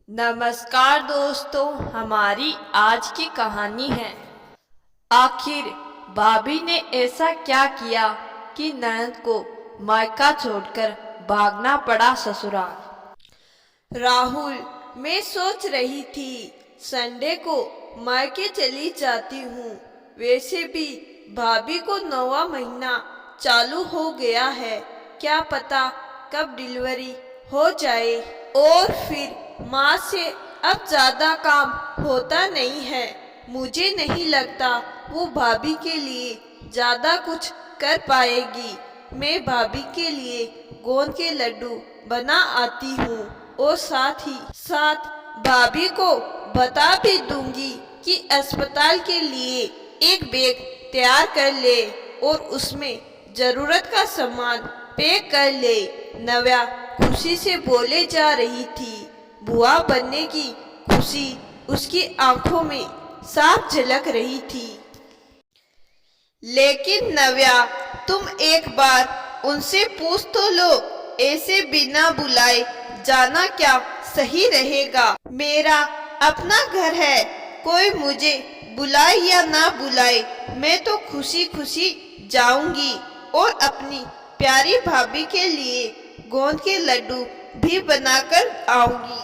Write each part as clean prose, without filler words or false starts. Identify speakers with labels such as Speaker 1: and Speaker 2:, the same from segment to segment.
Speaker 1: नमस्कार दोस्तों, हमारी आज की कहानी है। आखिर भाभी ने ऐसा क्या किया कि ननद को मायका छोड़कर भागना पड़ा ससुराल। राहुल, मैं सोच रही थी संडे को मायके चली जाती हूँ। वैसे भी भाभी को 9वां महीना चालू हो गया है, क्या पता कब डिलीवरी हो जाए। और फिर माँ से अब ज्यादा काम होता नहीं है। मुझे नहीं लगता वो भाभी के लिए ज्यादा कुछ कर पाएगी। मैं भाभी के लिए गोंद के लड्डू बना आती हूँ और साथ ही साथ भाभी को बता भी दूंगी कि अस्पताल के लिए एक बैग तैयार कर ले और उसमें जरूरत का सामान पैक कर ले। नव्या खुशी से बोले जा रही थी। बुआ बनने की खुशी उसकी आंखों में साफ झलक रही थी। लेकिन नव्या, तुम एक बार उनसे पूछ तो लो, ऐसे बिना बुलाए जाना क्या सही रहेगा। मेरा अपना घर है, कोई मुझे बुलाए या ना बुलाए, मैं तो खुशी खुशी जाऊंगी और अपनी प्यारी भाभी के लिए गोंद के लड्डू भी बनाकर आऊंगी।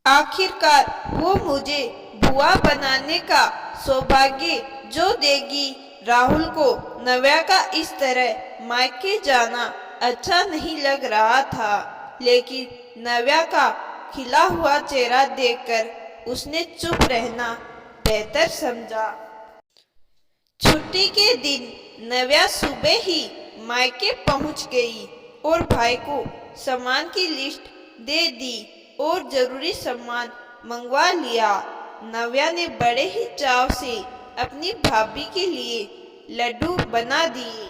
Speaker 1: आखिरकार वो मुझे बुआ बनाने का सौभाग्य जो देगी। राहुल को नव्या का इस तरह मायके जाना अच्छा नहीं लग रहा था, लेकिन नव्या का खिला हुआ चेहरा देखकर उसने चुप रहना बेहतर समझा। छुट्टी के दिन नव्या सुबह ही मायके पहुंच गई और भाई को सामान की लिस्ट दे दी और जरूरी सामान मंगवा लिया। नव्या ने बड़े ही चाव से अपनी भाभी के लिए लड्डू बना दिए।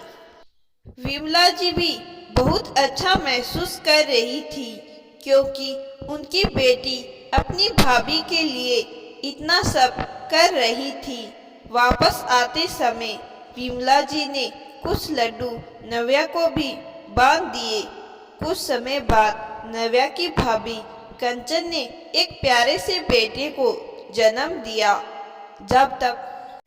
Speaker 1: विमला जी भी बहुत अच्छा महसूस कर रही थी, क्योंकि उनकी बेटी अपनी भाभी के लिए इतना सब कर रही थी। वापस आते समय विमला जी ने कुछ लड्डू नव्या को भी बांध दिए। कुछ समय बाद नव्या की भाभी कंचन ने एक प्यारे से बेटे को जन्म दिया। जब तक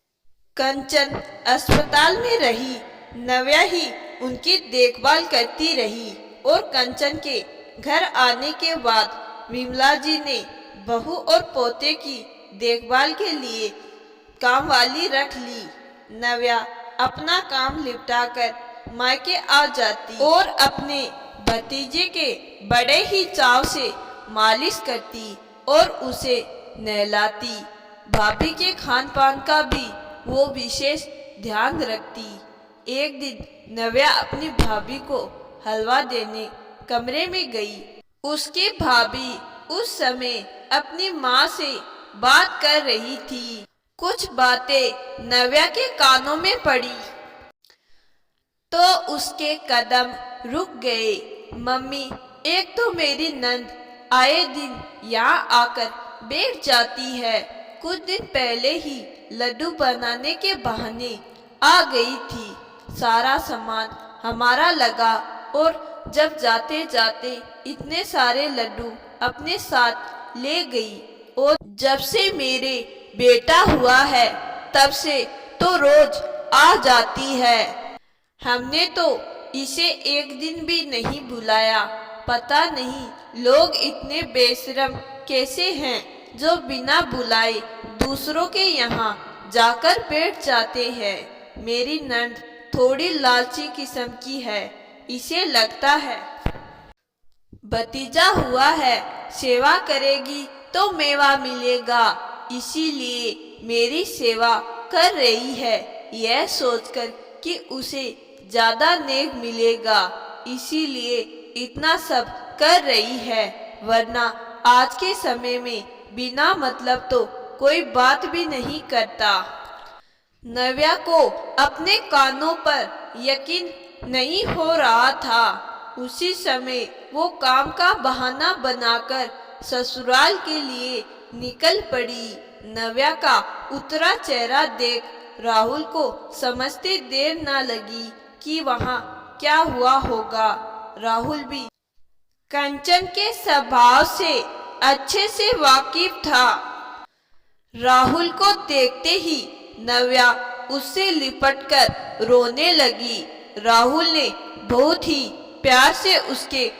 Speaker 1: कंचन अस्पताल में रही, नव्या ही उनकी देखभाल करती रही और कंचन के घर आने के बाद विमला जी ने बहू और पोते की देखभाल के लिए काम वाली रख ली। नव्या अपना काम निपटाकर मायके आ जाती और अपने भतीजे के बड़े ही चाव से मालिश करती और उसे नहलाती। भाभी के खान पान का भी वो विशेष ध्यान रखती। एक दिन नव्या अपनी भाभी को हलवा देने कमरे में गई। उसकी भाभी उस समय अपनी माँ से बात कर रही थी। कुछ बातें नव्या के कानों में पड़ी तो उसके कदम रुक गए। मम्मी, एक तो मेरी नंद आए दिन यहाँ आकर बैठ जाती है। कुछ दिन पहले ही लड्डू बनाने के बहाने आ गई थी। सारा सामान हमारा लगा और जब जाते जाते इतने सारे लड्डू अपने साथ ले गई। और जब से मेरे बेटा हुआ है तब से तो रोज आ जाती है। हमने तो इसे एक दिन भी नहीं बुलाया। पता नहीं लोग इतने बेशरम कैसे हैं जो बिना बुलाए दूसरों के यहाँ जाकर बैठ जाते हैं। मेरी नंद थोड़ी लालची किस्म की है। इसे लगता है भतीजा हुआ है, सेवा करेगी तो मेवा मिलेगा, इसीलिए मेरी सेवा कर रही है। यह सोचकर कि उसे ज्यादा नेक मिलेगा, इसीलिए इतना सब कर रही है। वरना आज के समय में बिना मतलब तो कोई बात भी नहीं करता। नव्या को अपने कानों पर यकीन नहीं हो रहा था। उसी समय वो काम का बहाना बनाकर ससुराल के लिए निकल पड़ी। नव्या का उतरा चेहरा देख राहुल को समझते देर न लगी कि वहाँ क्या हुआ होगा। राहुल भी कंचन के स्वभाव से अच्छे से वाकिफ था। राहुल को देखते ही नव्या उससे लिपटकर रोने लगी। राहुल ने बहुत ही प्यार से उसके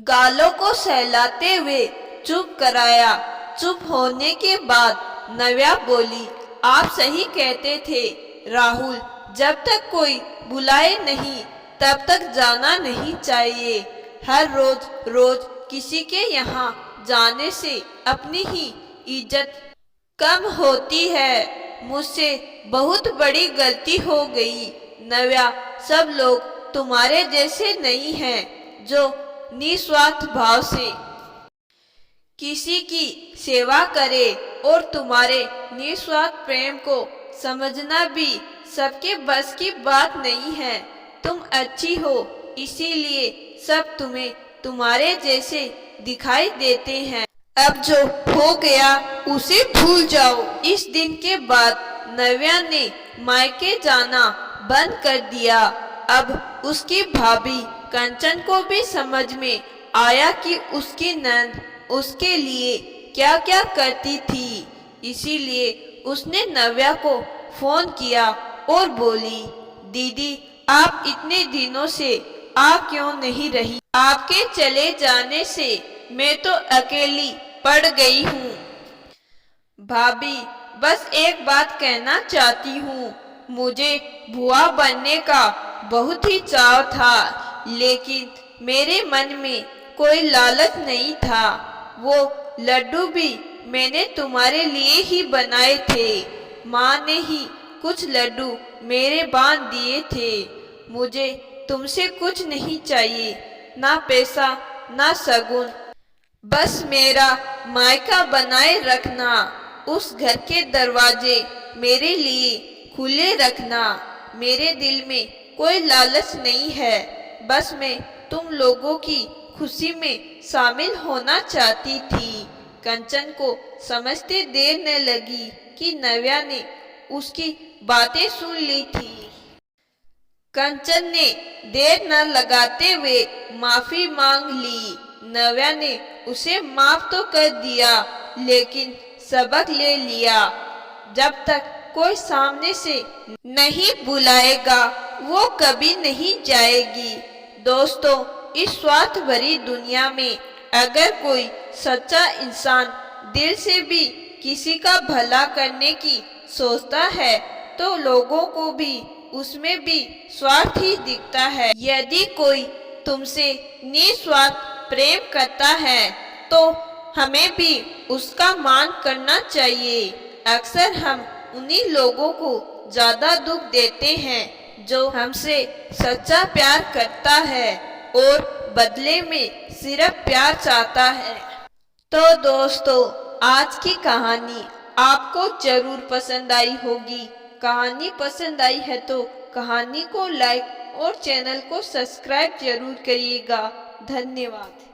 Speaker 1: गालों को सहलाते हुए चुप कराया। चुप होने के बाद नव्या बोली, आप सही कहते थे राहुल, जब तक कोई बुलाए नहीं तब तक जाना नहीं चाहिए। हर रोज रोज किसी के यहाँ जाने से अपनी ही इज्जत कम होती है। मुझसे बहुत बड़ी गलती हो गई नव्या। सब लोग तुम्हारे जैसे नहीं हैं जो निस्वार्थ भाव से किसी की सेवा करे, और तुम्हारे निस्वार्थ प्रेम को समझना भी सबके बस की बात नहीं है। तुम अच्छी हो इसीलिए सब तुम्हें तुम्हारे जैसे दिखाई देते हैं। अब जो हो गया उसे भूल जाओ। इस दिन के बाद नव्या ने मायके जाना बंद कर दिया। अब उसकी भाभी कंचन को भी समझ में आया कि उसकी नंद उसके लिए क्या क्या करती थी। इसीलिए उसने नव्या को फोन किया और बोली, दीदी आप इतने दिनों से आ क्यों नहीं रही? आपके चले जाने से मैं तो अकेली पड़ गई हूँ। भाभी बस एक बात कहना चाहती हूँ, मुझे बुआ बनने का बहुत ही चाव था, लेकिन मेरे मन में कोई लालच नहीं था। वो लड्डू भी मैंने तुम्हारे लिए ही बनाए थे। माँ ने ही कुछ लड्डू मेरे बांध दिए थे। मुझे तुमसे कुछ नहीं चाहिए, ना पैसा ना शगुन, बस मेरा मायका बनाए रखना। उस घर के दरवाजे मेरे लिए खुले रखना। मेरे दिल में कोई लालच नहीं है, बस मैं तुम लोगों की खुशी में शामिल होना चाहती थी। कंचन को समझते देर न लगी कि नव्या ने उसकी बातें सुन ली थी। कंचन ने देर न लगाते हुए माफी मांग ली। नव्या ने उसे माफ तो कर दिया, लेकिन सबक ले लिया, जब तक कोई सामने से नहीं बुलाएगा वो कभी नहीं जाएगी। दोस्तों, इस स्वार्थ भरी दुनिया में अगर कोई सच्चा इंसान दिल से भी किसी का भला करने की सोचता है तो लोगों को भी उसमें भी स्वार्थ ही दिखता है। यदि कोई तुमसे निस्वार्थ प्रेम करता है तो हमें भी उसका मान करना चाहिए। अक्सर हम उन्हीं लोगों को ज्यादा दुख देते हैं जो हमसे सच्चा प्यार करता है और बदले में सिर्फ प्यार चाहता है। तो दोस्तों, आज की कहानी आपको जरूर पसंद आई होगी। कहानी पसंद आई है तो कहानी को लाइक और चैनल को सब्सक्राइब जरूर करिएगा। धन्यवाद।